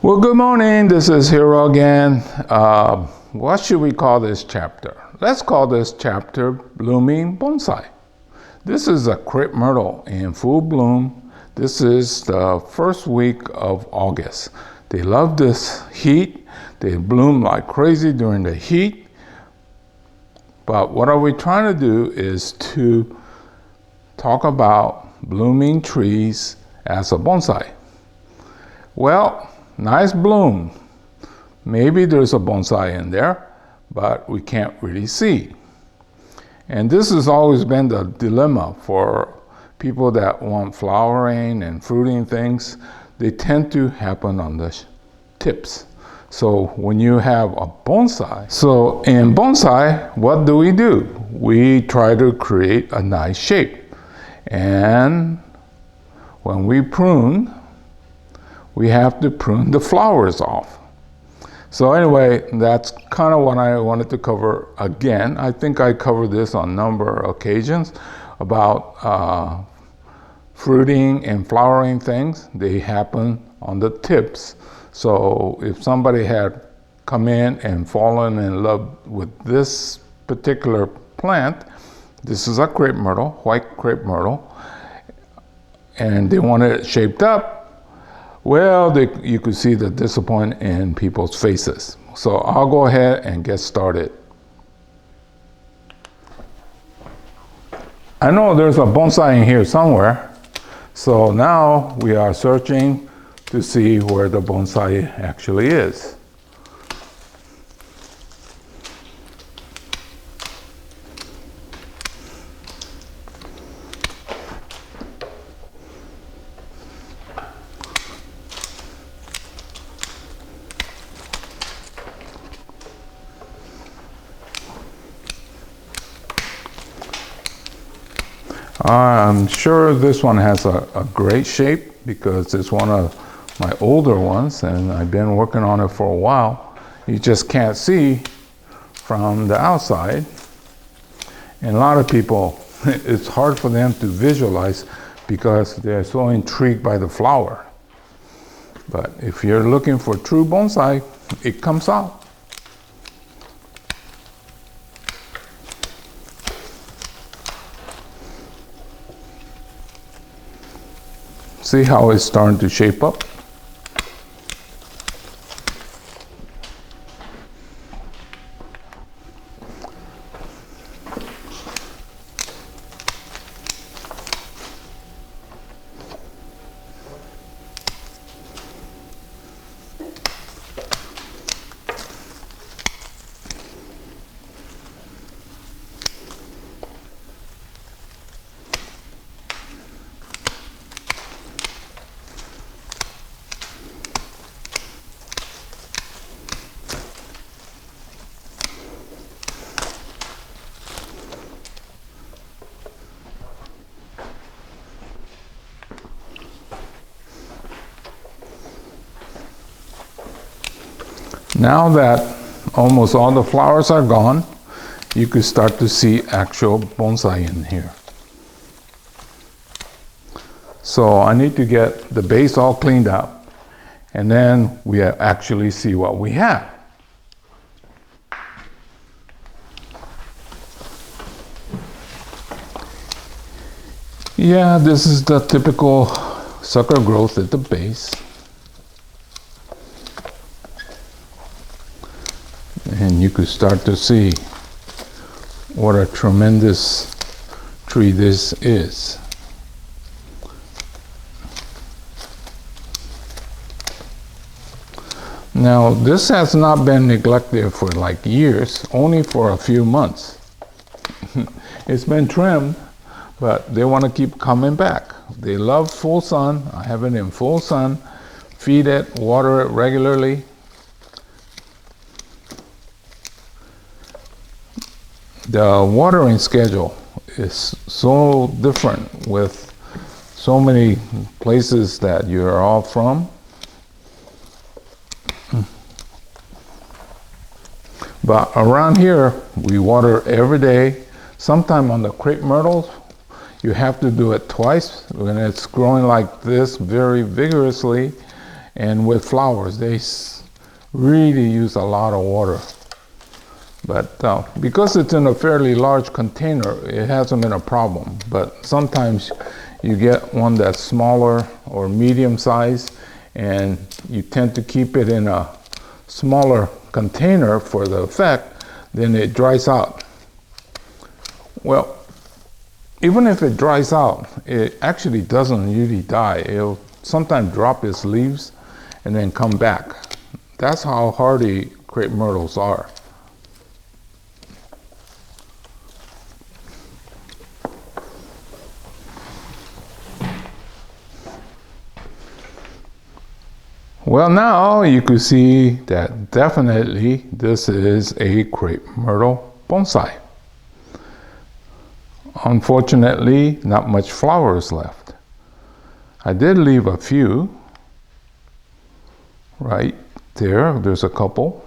Well, good morning. This is Hero again. What should we call this chapter? Let's call this chapter Blooming Bonsai. This is a Crape Myrtle in full bloom. This is the first week of August. They love this heat. They bloom like crazy during the heat. But what are we trying to do is to talk about blooming trees as a bonsai. Well, nice bloom. Maybe there's a bonsai in there, but we can't really see. And this has always been the dilemma for people that want flowering and fruiting things. They tend to happen on the tips. So when you have a bonsai, so in bonsai, what do? We try to create a nice shape. And when we prune, we have to prune the flowers off. So anyway, that's kind of what I wanted to cover again. I think I covered this on a number of occasions about fruiting and flowering things. They happen on the tips. So if somebody had come in and fallen in love with this particular plant, this is a crepe myrtle, white crepe myrtle, and they wanted it shaped up, well, you could see the disappointment in people's faces. So I'll go ahead and get started. I know there's a bonsai in here somewhere. So now we are searching to see where the bonsai actually is. I'm sure this one has a great shape because it's one of my older ones and I've been working on it for a while. You just can't see from the outside. And a lot of people, it's hard for them to visualize because they're so intrigued by the flower. But if you're looking for true bonsai, it comes out. See how it's starting to shape up? Now that almost all the flowers are gone, you could start to see actual bonsai in here. So I need to get the base all cleaned up and then we actually see what we have. Yeah, this is the typical sucker growth at the base. And you could start to see what a tremendous tree this is. Now, this has not been neglected for like years, only for a few months. It's been trimmed, but they want to keep coming back. They love full sun. I have it in full sun, feed it, water it regularly. The watering schedule is so different with so many places that you're all from. But around here, we water every day. Sometime on the crepe myrtles, you have to do it twice when it's growing like this very vigorously. And with flowers, they really use a lot of water. But because it's in a fairly large container, it hasn't been a problem. But sometimes you get one that's smaller or medium size, and you tend to keep it in a smaller container for the effect, then it dries out. Well, even if it dries out, it actually doesn't really die. It'll sometimes drop its leaves and then come back. That's how hardy crepe myrtles are. Well, now you can see that definitely this is a crepe myrtle bonsai. Unfortunately, not much flowers left. I did leave a few right there. There's a couple.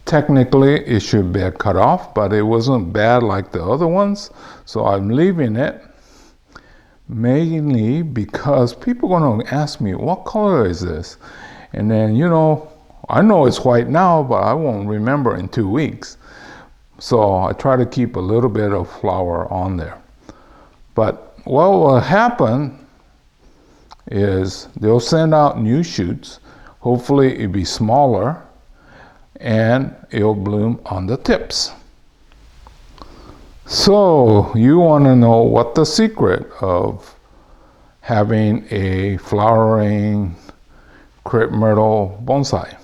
Technically, it should be cut off, but it wasn't bad like the other ones, so I'm leaving it. Mainly because people are going to ask me, what color is this? And then, I know it's white now, but I won't remember in 2 weeks. So I try to keep a little bit of flower on there. But what will happen is they'll send out new shoots. Hopefully it'll be smaller and it'll bloom on the tips. So you want to know what the secret of having a flowering crepe myrtle bonsai.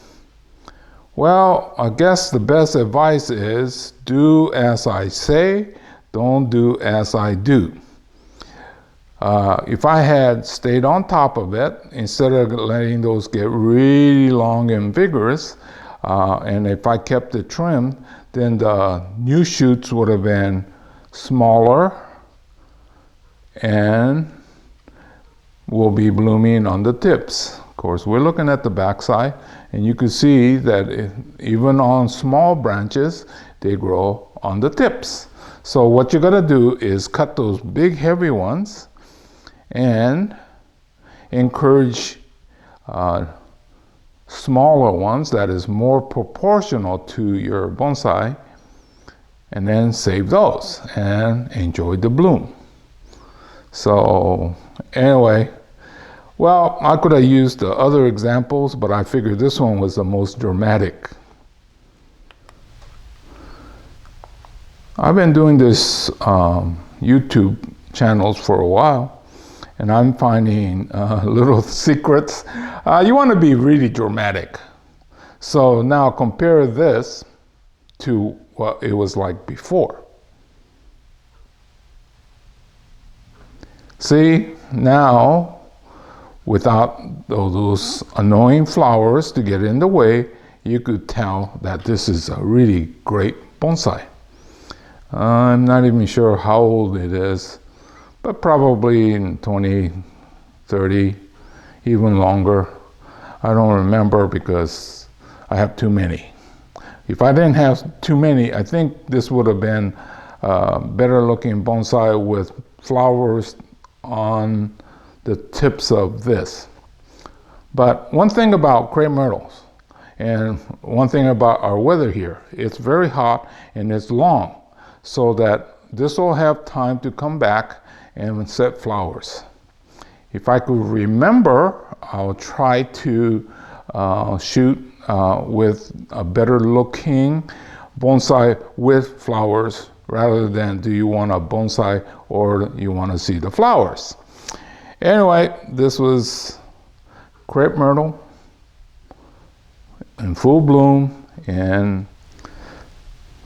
Well, I guess the best advice is do as I say, don't do as I do. If I had stayed on top of it, instead of letting those get really long and vigorous, and if I kept it trimmed, then the new shoots would have been smaller and will be blooming on the tips. Of course, we're looking at the backside, and you can see that even on small branches, they grow on the tips. So what you're gonna do is cut those big heavy ones and encourage smaller ones that is more proportional to your bonsai, and then save those and enjoy the bloom. So anyway, well, I could have used the other examples, but I figured this one was the most dramatic. I've been doing this YouTube channels for a while, and I'm finding little secrets. You want to be really dramatic. So now compare this to what it was like before. See, now, without those annoying flowers to get in the way, you could tell that this is a really great bonsai. I'm not even sure how old it is, but probably in 20, 30, even longer. I don't remember because I have too many. If I didn't have too many, I think this would have been a better looking bonsai with flowers on the tips of this. But one thing about crepe myrtles, and one thing about our weather here, it's very hot and it's long, so that this will have time to come back and set flowers. If I could remember, I'll try to shoot with a better looking bonsai with flowers, rather than do you want a bonsai or you want to see the flowers. Anyway, this was crepe myrtle in full bloom, and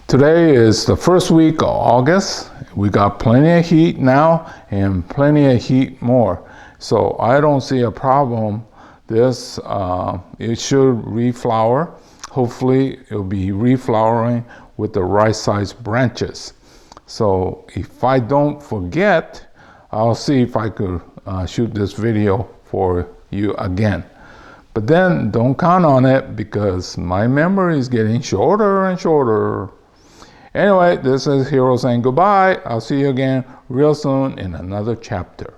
today is the first week of August. We got plenty of heat now and plenty of heat more, so I don't see a problem. This it should reflower. Hopefully it'll be reflowering with the right size branches. So if I don't forget, I'll see if I could shoot this video for you again. But then don't count on it, because my memory is getting shorter and shorter. Anyway, this is Hero saying goodbye. I'll see you again real soon in another chapter.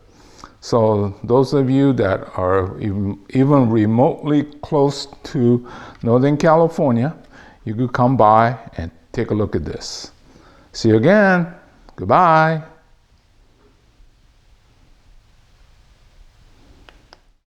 So those of you that are even remotely close to Northern California, you could come by and take a look at this. See you again. Goodbye.